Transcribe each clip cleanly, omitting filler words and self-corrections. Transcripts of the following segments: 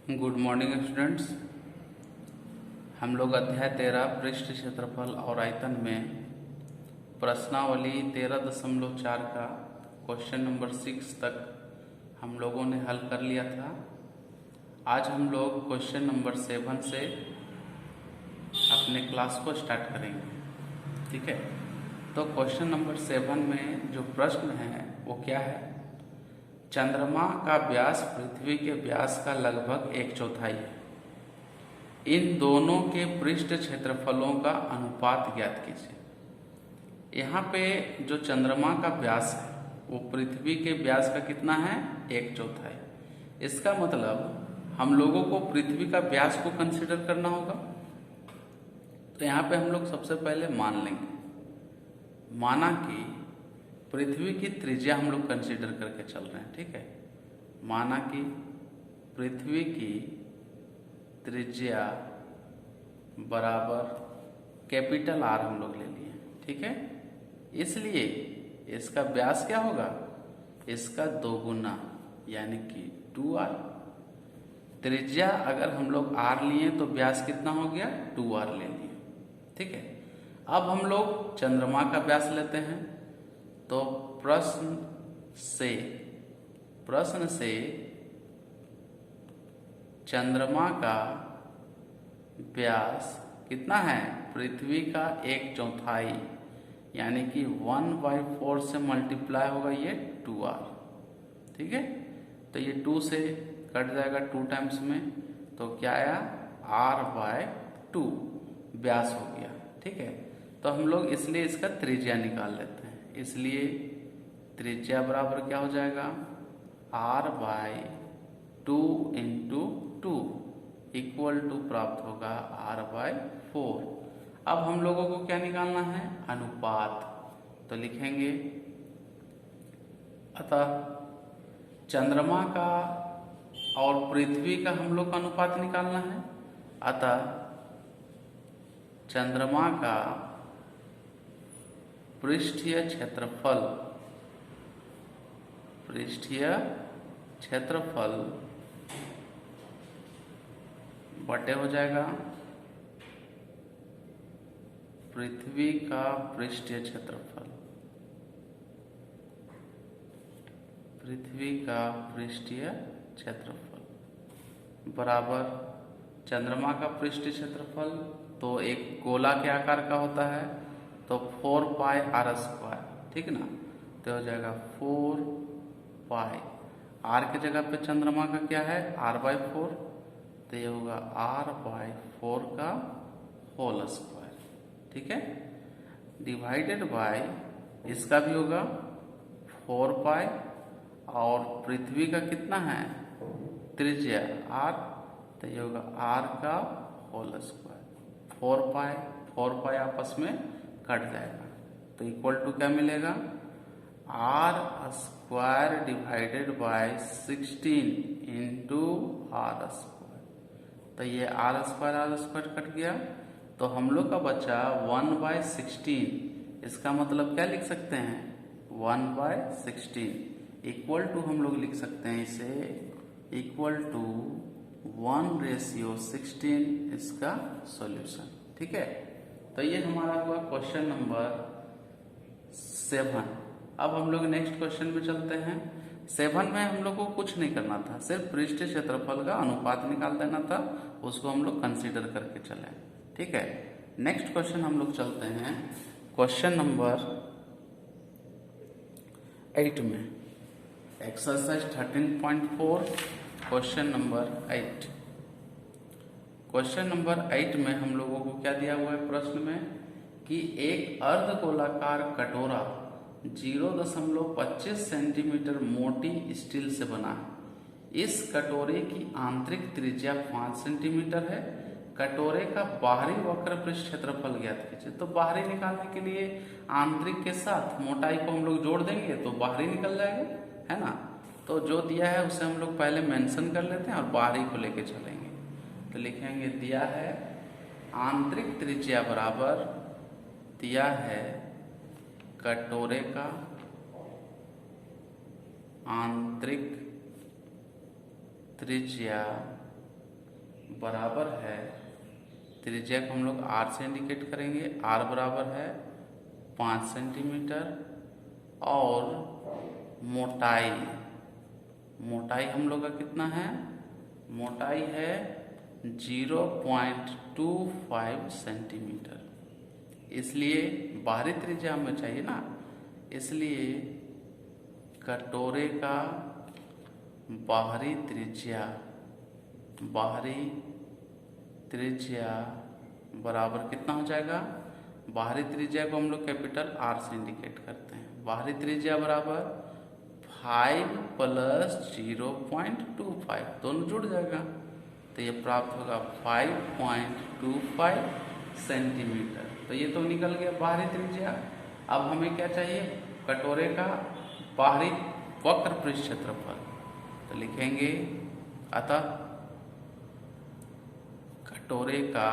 Good morning students. हम लोग अध्याय 13 पृष्ठ क्षेत्रफल और आयतन में प्रश्नावली 13.4 का क्वेश्चन नंबर 6 तक हम लोगों ने हल कर लिया था। आज हम लोग क्वेश्चन नंबर 7 से अपने क्लास को स्टार्ट करेंगे। ठीक है, तो क्वेश्चन नंबर 7 में जो प्रश्न है वो क्या है? चंद्रमा का व्यास पृथ्वी के व्यास का लगभग 1/4 है। इन दोनों के पृष्ठ क्षेत्रफलों का अनुपात ज्ञात कीजिए। यहाँ पे जो चंद्रमा का व्यास है वो पृथ्वी के व्यास का कितना है? 1/4 है। इसका मतलब हम लोगों को पृथ्वी का व्यास को कंसिडर करना होगा। तो यहाँ पे हम लोग सबसे पहले मान लेंगे, माना कि पृथ्वी की त्रिज्या हम लोग कंसीडर करके चल रहे हैं। ठीक है, माना कि पृथ्वी की त्रिज्या बराबर कैपिटल आर हम लोग ले लिए। ठीक है, इसलिए इसका व्यास क्या होगा? इसका 2 गुना यानी कि 2r। त्रिज्या अगर हम लोग r लिए तो व्यास कितना हो गया? 2r ले लिए। ठीक है, अब हम लोग चंद्रमा का व्यास लेते हैं। तो प्रश्न से चंद्रमा का व्यास कितना है? पृथ्वी का 1/4 यानी कि 1/4 से मल्टीप्लाई होगा ये 2r। ठीक है, तो ये 2 से कट जाएगा 2 टाइम्स में, तो क्या आया? r/2 व्यास हो गया। ठीक है, तो हम लोग इसलिए इसका त्रिज्या निकाल लेते हैं। इसलिए त्रिज्या बराबर क्या हो जाएगा? r/2 इंटू 2 इक्वल टू प्राप्त होगा r/4। अब हम लोगों को क्या निकालना है? अनुपात। तो लिखेंगे, अतः चंद्रमा का और पृथ्वी का हम लोग का अनुपात निकालना है। अतः चंद्रमा का पृष्ठीय क्षेत्रफल बटे हो जाएगा पृथ्वी का पृष्ठीय क्षेत्रफल। बराबर चंद्रमा का पृष्ठीय क्षेत्रफल तो एक गोला के आकार का होता है, तो 4πr²। ठीक ना, तो हो जाएगा 4π। r की जगह पे चंद्रमा का क्या है? r/4, तो ये होगा r/4 का होल स्क्वायर। ठीक है, डिवाइडेड बाय इसका भी होगा 4π, और पृथ्वी का कितना है? त्रिज्या r, तो ये होगा r का होल स्क्वायर। 4π आपस में कट जाएगा, तो इक्वल टू क्या मिलेगा? r² divided by 16 into r²। तो ये r² कट गया, तो हम लोग का बचा 1/16। इसका मतलब क्या लिख सकते हैं? 1/16 इक्वल टू हम लोग लिख सकते हैं इसे इक्वल टू 1/16 इसका सॉल्यूशन। ठीक है, तो ये हमारा हुआ क्वेश्चन नंबर 7। अब हम लोग नेक्स्ट क्वेश्चन में चलते हैं। 7 में हम लोग को कुछ नहीं करना था, सिर्फ पृष्ठ क्षेत्रफल का अनुपात निकाल देना था, उसको हम लोग कंसीडर करके चले। ठीक है, नेक्स्ट क्वेश्चन हम लोग चलते हैं क्वेश्चन नंबर 8 में। Exercise 13.4 question number 8। Question number 8 में हम लोगों को क्या दिया हुआ है प्रश्न में कि एक अर्धगोलाकार कटोरा 0.25 सेंटीमीटर मोटी स्टील से बना है। इस कटोरे की आंतरिक त्रिज्या 5 सेंटीमीटर है। कटोरे का बाहरी वक्र पृष्ठ क्षेत्रफल ज्ञात कीजिए। तो बाहरी निकालने के लिए आंतरिक के साथ मोटाई को हम लोग जोड़ देंगे तो बाहरी निकल जाएगा, है ना। तो जो दिया है उसे हम लोग पहले मेंशन कर लेते हैं और बाहरी को लेके चलेंगे। तो लिखेंगे, दिया है आंतरिक त्रिज्या बराबर, दिया है कटोरे का आंतरिक त्रिज्या बराबर है, त्रिज्या को हम लोग r से इंडिकेट करेंगे, r बराबर है 5 सेंटीमीटर, और मोटाई हम लोग का कितना है, मोटाई है 0.25 सेंटीमीटर। इसलिए बाहरी त्रिज्या हमें चाहिए ना, इसलिए कटोरे का बाहरी त्रिज्या बराबर कितना हो जाएगा, बाहरी त्रिज्या को हम लोग कैपिटल R से इंडिकेट करते हैं, बाहरी त्रिज्या बराबर 5 + 0.25, दोनों जुड़ जाएगा, तो ये प्राप्त होगा 5.25 सेंटीमीटर। तो ये तो निकल गया बाहरी त्रिज्या। अब हमें क्या चाहिए, कटोरे का बाहरी वक्र पृष्ठ क्षेत्रफल। तो लिखेंगे अतः कटोरे का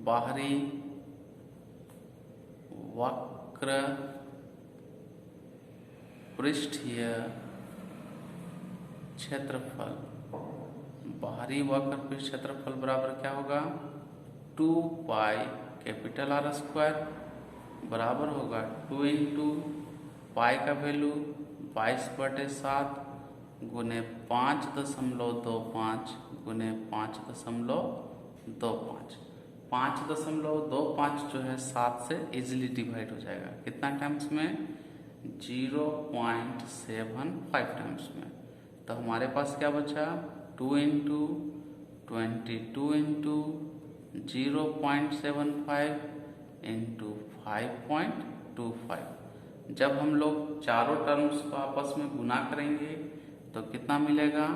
बाहरी वक्र पृष्ठीय क्षेत्रफल, बाहरी वक्र पृष्ठ क्षेत्रफल बराबर क्या होगा, 2 पाई कैपिटल R स्क्वायर बराबर होगा 2 इंटू पाई का वैल्यू 22/7 गुने 5.25 गुने 5.25। 5.25 जो है 7 से इजीली डिवाइड हो जाएगा, कितना टाइम्स में, 0.75 टाइम्स में। तो हमारे पास क्या बचा, 2 इंटू 22 इंटू 0.75 इंटू 5.25। जब हम लोग चारों टर्म्स को आपस में गुना करेंगे तो कितना मिलेगा,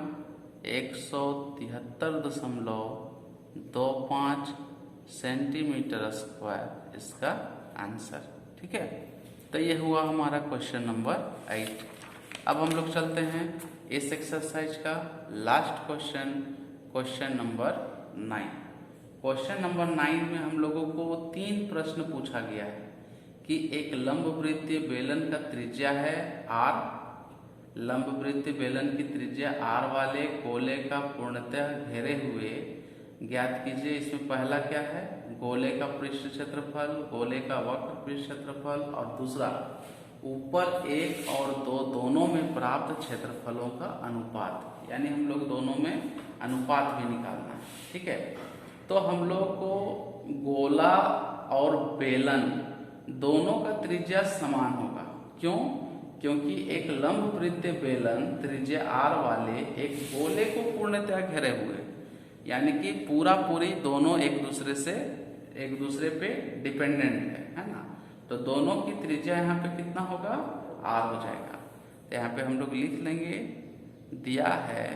173.25 सेंटीमीटर स्क्वायर इसका आंसर। ठीक है, तो ये हुआ हमारा क्वेश्चन नंबर 8। अब हम लोग चलते हैं इस एक्सरसाइज का last question number 9। Question number 9 में हम लोगों को 3 प्रश्न पूछा गया है कि एक लंबवृत्तीय बेलन का त्रिज्या है r, लंबवृत्तीय बेलन की त्रिज्या r वाले गोले का पूर्णतः घेरे हुए ज्ञात कीजिए। इसमें पहला क्या है, गोले का पृष्ठ क्षेत्रफल, गोले का वक्र पृष्ठ क्षेत्रफल, और दूसरा ऊपर 1 और 2 दोनों में प्राप्त क्षेत्रफलों का अनुपात, यानी हम लोग दोनों में अनुपात भी निकालना है। ठीक है, तो हम लोग को गोला और बेलन दोनों का त्रिज्या समान होगा। क्यों, क्योंकि एक लंबवृत्तीय बेलन त्रिज्या r वाले एक गोले को पूर्णतः घेरे हुए, यानी कि पूरी दोनों एक दूसरे पे डिपेंडेंट है ना, तो दोनों की त्रिज्या यहाँ पे कितना होगा, r हो जाएगा। तो यहाँ पे हम लोग लिख लेंगे, दिया है,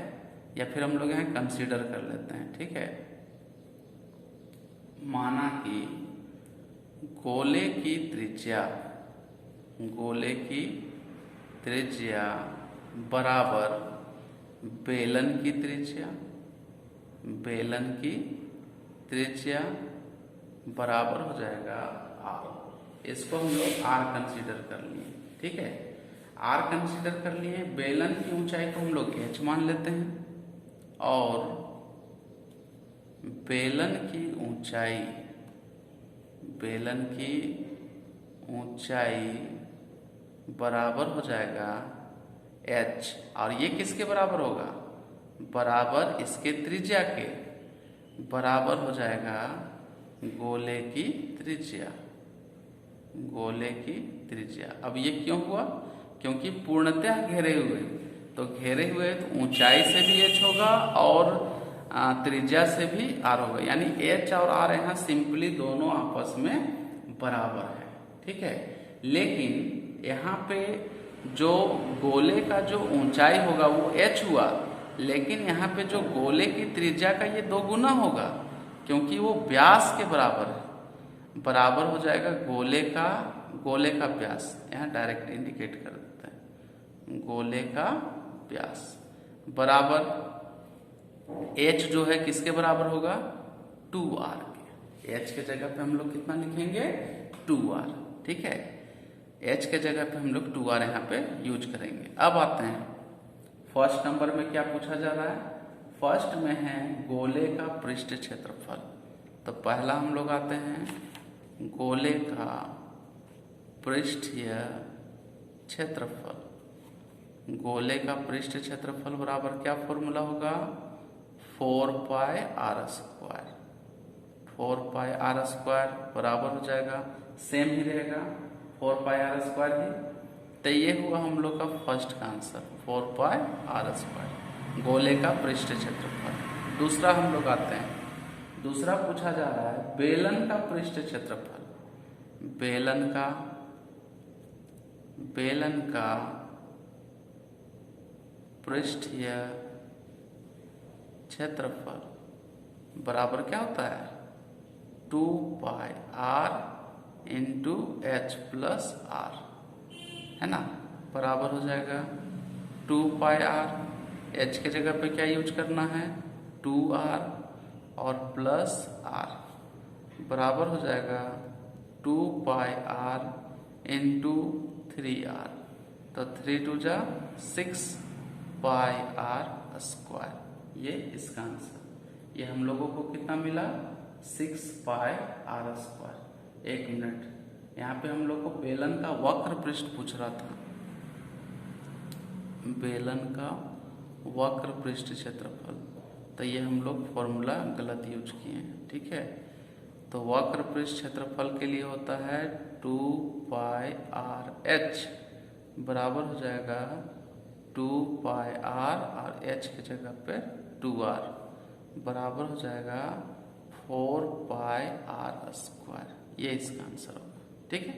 या फिर हम लोग यहाँ कंसीडर कर लेते हैं। ठीक है, माना कि गोले की त्रिज्या बराबर बेलन की त्रिज्या बराबर हो जाएगा r। इसको हम लोग r कंसीडर कर लिए। ठीक है, r कंसीडर कर लिए। बेलन की ऊंचाई को हम लोग h मान लेते हैं, और बेलन की ऊंचाई बराबर हो जाएगा h, और ये किसके बराबर होगा, बराबर इसके त्रिज्या के, बराबर हो जाएगा गोले की त्रिज्या। अब ये क्यों हुआ, क्योंकि पूर्णतः घेरे हुए, तो घेरे हुए तो ऊंचाई से भी h होगा और त्रिज्या से भी r होगा, यानी h और r यहाँ सिंपली दोनों आपस में बराबर है। ठीक है, लेकिन यहाँ पे जो गोले का जो ऊंचाई होगा वो h हुआ, लेकिन यहाँ पे जो गोले की त्रिज्या का ये 2 गुना होगा, क्योंकि वो व्यास के बराबर है, बराबर हो जाएगा गोले का व्यास। यहाँ डायरेक्ट इंडिकेट कर देते हैं, गोले का व्यास बराबर h जो है किसके बराबर होगा, 2r के। h के जगह पे हम लोग कितना लिखेंगे, 2r। ठीक है, h के जगह पे हम लोग 2r यहाँ पे यूज करेंगे। अब आते हैं फर्स्ट नंबर में क्या पूछा जा रहा है। फर्स्ट में है गोले का पृष्ठ क्षेत्रफल। तो पहला हम लोग आते हैं गोले का पृष्ठीय क्षेत्रफल। गोले का पृष्ठ क्षेत्रफल बराबर क्या फॉर्मूला होगा, 4πr²। 4πr² बराबर हो जाएगा, सेम ही रहेगा 4πr² ही। तो ये हुआ हम लोग का फर्स्ट का आंसर, 4πr², गोले का पृष्ठ क्षेत्रफल। दूसरा हम लोग आते हैं, दूसरा पूछा जा रहा है बेलन का पृष्ठ क्षेत्रफल। बेलन का पृष्ठीय क्षेत्रफल बराबर क्या होता है, 2πr × h+r, है ना, बराबर हो जाएगा 2πr। h के जगह पे क्या यूज करना है, 2r और +r, बराबर हो जाएगा 2πr × 3r। तो 3 2 जा 6πr²। ये इसका आंसर। ये हम लोगों को कितना मिला, 6πr²। एक मिनट, यहाँ पे हम लोग को बेलन का वक्र पृष्ठ पूछ रहा था, बेलन का वक्र पृष्ठ क्षेत्रफल। तो ये हम लोग फॉर्मूला गलत यूज किए हैं, ठीक है। तो वक्र पृष्ठ क्षेत्रफल के लिए होता है 2πrh, बराबर हो जाएगा 2πr और h की जगह पे 2r, बराबर हो जाएगा 4πr²। ये इसका आंसर होगा, ठीक है।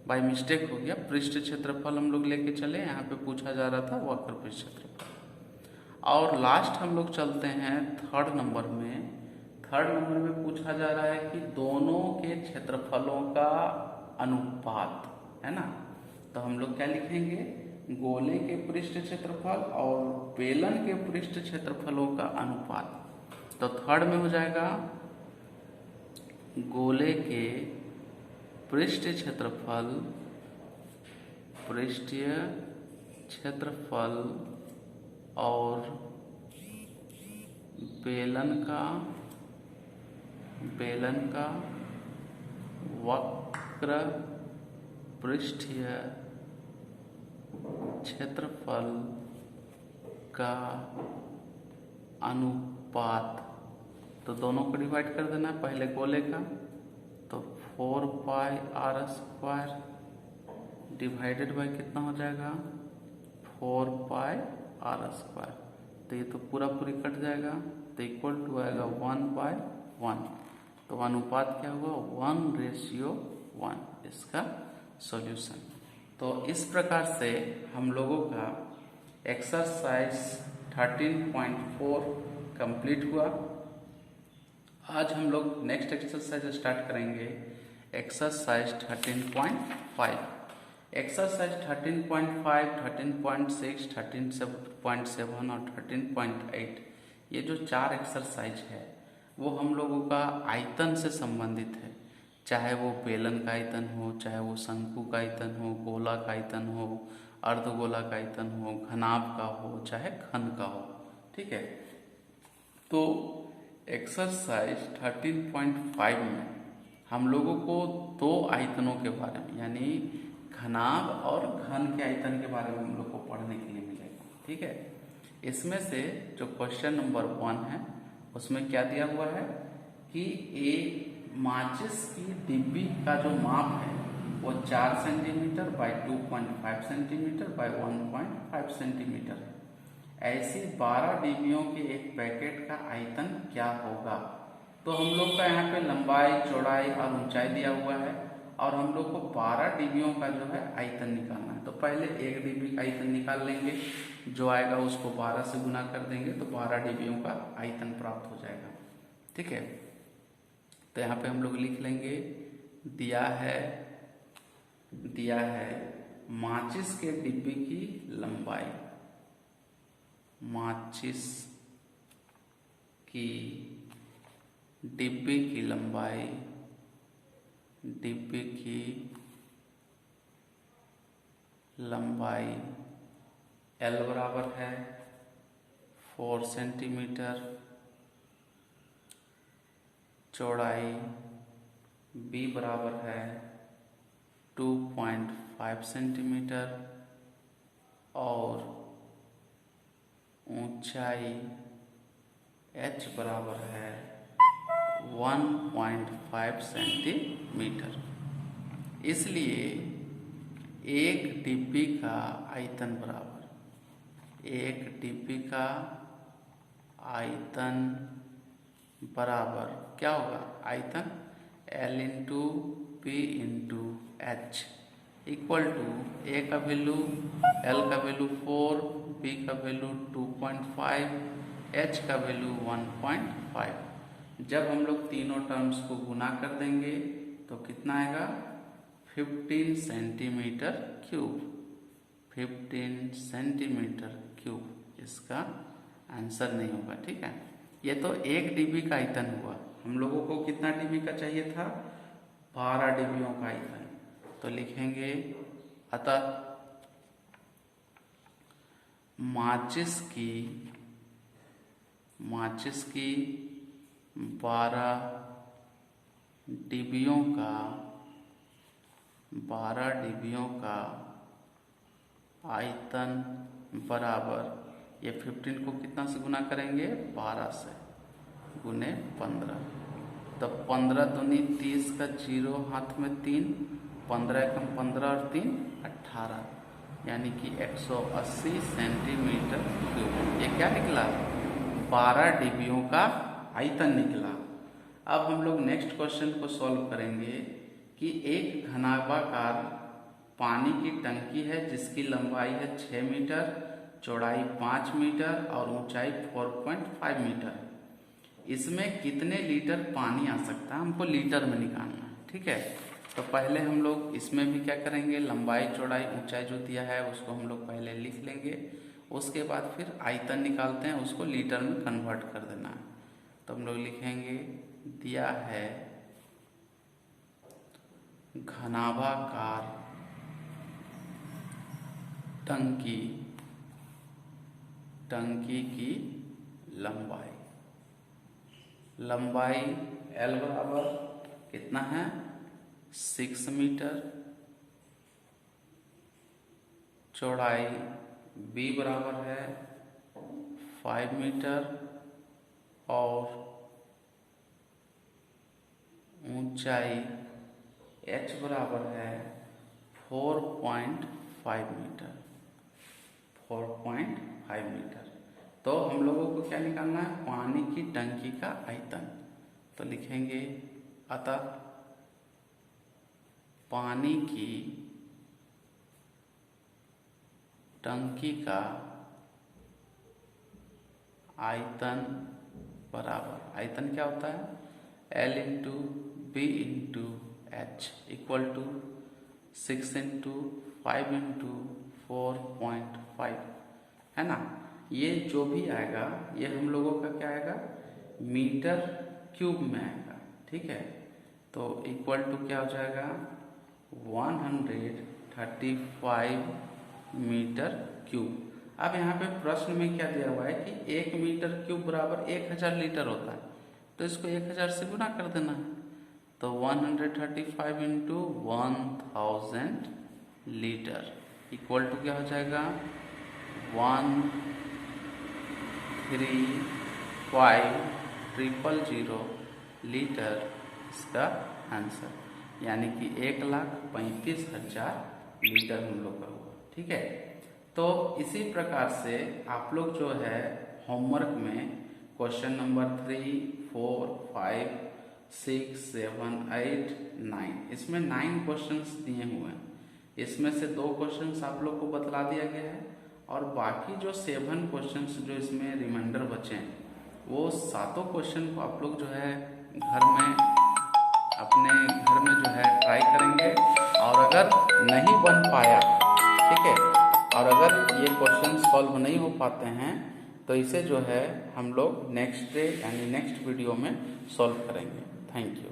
बाय मिस्टेक हो गया, पृष्ठ क्षेत्रफल हम लोग लेके चले, यहाँ पे पूछा जा रहा था वक्र पृष्ठ क्षेत्रफल। और लास्ट हम लोग चलते हैं थर्ड नंबर में। थर्ड नंबर में पूछा जा रहा है कि दोनों के क्षेत्रफलों का अनुपात, है ना। तो हम लोग क्या लिखेंगे, गोले के पृष्ठ क्षेत्रफल और बेलन के पृष्ठ क्षेत्रफलों का अनुपात। तो थर्ड में हो जाएगा गोले के पृष्ठीय क्षेत्रफल और बेलन का वक्र पृष्ठीय क्षेत्रफल का अनुपात। तो दोनों को डिवाइड कर देना है, पहले गोले का, तो 4πr² डिवाइडेड बाय कितना हो जाएगा, 4πr²। तो ये तो पूरा पूरी कट जाएगा, तो इक्वल टू आएगा 1/1। तो अनुपात क्या हुआ, 1:1, इसका सॉल्यूशन। तो इस प्रकार से हम लोगों का एक्सरसाइज 13.4 कंप्लीट हुआ। आज हम लोग नेक्स्ट एक्सरसाइज स्टार्ट करेंगे, एक्सरसाइज 13.5। एक्सरसाइज 13.5, 13.6, 13.7 और 13.8, ये जो 4 एक्सरसाइज है वो हम लोगों का आयतन से संबंधित है। चाहे वो बेलन का आयतन हो, चाहे वो शंकु का आयतन हो, गोला का आयतन हो, अर्धगोला का आयतन हो, घनाभ का हो, चाहे घन का हो, ठीक है। तो एक्सरसाइज 13.5 में हम लोगों को 2 आयतनों के बारे में, यानी घनाभ और घन के आयतन के बारे में हम लोग को पढ़ने के लिए मिलेगा, ठीक है। इसमें से जो क्वेश्चन नंबर 1 है उसमें क्या दिया हुआ है कि एक माचिस की डिब्बी का जो माप है वो 4 centimetre bye 2.5 centimetre bye 1.5 centimetre है। ऐसी 12 डिब्बियों के एक पैकेट का आयतन क्या होगा। तो हम लोग का यहाँ पे लंबाई, चौड़ाई और ऊंचाई दिया हुआ है और हम लोग को 12 डिब्बियों का जो है आयतन निकालना है। तो पहले एक डिब्बी का आयतन निकाल लेंगे, जो आएगा उसको 12 से गुना कर देंगे तो 12 डिब्बियों का आयतन प्राप्त हो जाएगा, ठीक है। तो यहाँ पे हम लोग लिख लेंगे, दिया है माचिस के डिब्बी की लंबाई, माचिस की डिब्बी की लंबाई, डिब्बी की लंबाई L बराबर है 4 सेंटीमीटर, चौड़ाई B बराबर है 2.5 सेंटीमीटर और ऊंचाई H बराबर है 1.5 सेंटीमीटर। इसलिए एक डिब्बी का आयतन बराबर, एक डिब्बी का आयतन बराबर क्या होगा, आयतन L into P into H equal to A का वैल्यू, L का वैल्यू 4, B का वैल्यू 2.5, H का वैल्यू 1.5। जब हम लोग तीनों टर्म्स को गुना कर देंगे तो कितना आएगा, 15 सेंटीमीटर क्यूब, 15 सेंटीमीटर क्यूब इसका आंसर नहीं होगा। ठीक है, ये तो एक डिब्बी का आयतन हुआ। हम लोगों को कितना डिब्बी का चाहिए था, 12 डिब्बियों का आयतन। तो लिखेंगे अतः माचिस की 12 डिब्बियों का आयतन बराबर, ये 15 को कितना से गुना करेंगे, 12 से, गुने 15। तो 15 दूनी 30 का 0 हाथ में 3, 15 एकम 15 और 3 18, यानी कि 180 सेंटीमीटर क्यूब। ये क्या निकला, 12 डिब्बियों का आयतन निकला। अब हम लोग नेक्स्ट क्वेश्चन को सॉल्व करेंगे कि एक घनाभाकार पानी की टंकी है जिसकी लंबाई है 6 मीटर, चौड़ाई 5 मीटर और ऊंचाई 4.5 मीटर। इसमें कितने लीटर पानी आ सकता है, हमको लीटर में निकालना है। ठीक है, तो पहले हम लोग इसमें भी क्या करेंगे, लंबाई चौड़ाई ऊंचाई जो दिया है उसको हम लोग पहले लिख लेंगे, उसके बाद फिर आयतन निकालते हैं, उसको लीटर में कन्वर्ट कर देना है। तो हम लोग लिखेंगे दिया है घनाभाकार टंकी की लंबाई L बराबर कितना है, 6 मीटर, चौड़ाई B बराबर है 5 मीटर और ऊंचाई H बराबर है 4.5 मीटर, 4.5 मीटर। तो हम लोगों को क्या निकालना है, पानी की टंकी का आयतन। तो लिखेंगे अतः पानी की टंकी का आयतन बराबर, आयतन क्या होता है, L into B into H equal to 6 into 5 into 4.5, है ना। ये जो भी आएगा ये हम लोगों का क्या आएगा, मीटर क्यूब में आएगा। ठीक है, तो इक्वल टू क्या हो जाएगा, 135 मीटर क्यूब। अब यहाँ पे प्रश्न में क्या दिया हुआ है कि 1 मीटर क्यूब बराबर 1000 लीटर होता है, तो इसको 1000 से गुना कर देना है। तो 135 इंटू 1000 लीटर इक्वल टू क्या हो जाएगा, 135,000 लीटर इसका आंसर, यानी कि 1,35,000 लीटर हम लोग का हुआ। ठीक है, तो इसी प्रकार से आप लोग जो है होमवर्क में क्वेश्चन नंबर 3, 4, 5, 6, 7, 8, 9, इसमें 9 क्वेश्चंस दिए हुए हैं। इसमें से 2 क्वेश्चंस आप लोग को बतला दिया गया है और बाकी जो 7 क्वेश्चंस जो इसमें रिमाइंडर बचे हैं वो 7 क्वेश्चन को आप लोग जो है अपने घर में जो है ट्राई करेंगे। और अगर नहीं बन पाया, ठीक है, और अगर ये क्वेश्चन सॉल्व नहीं हो पाते हैं तो इसे जो है हम लोग नेक्स्ट डे यानी नेक्स्ट वीडियो में सॉल्व करेंगे। Thank you.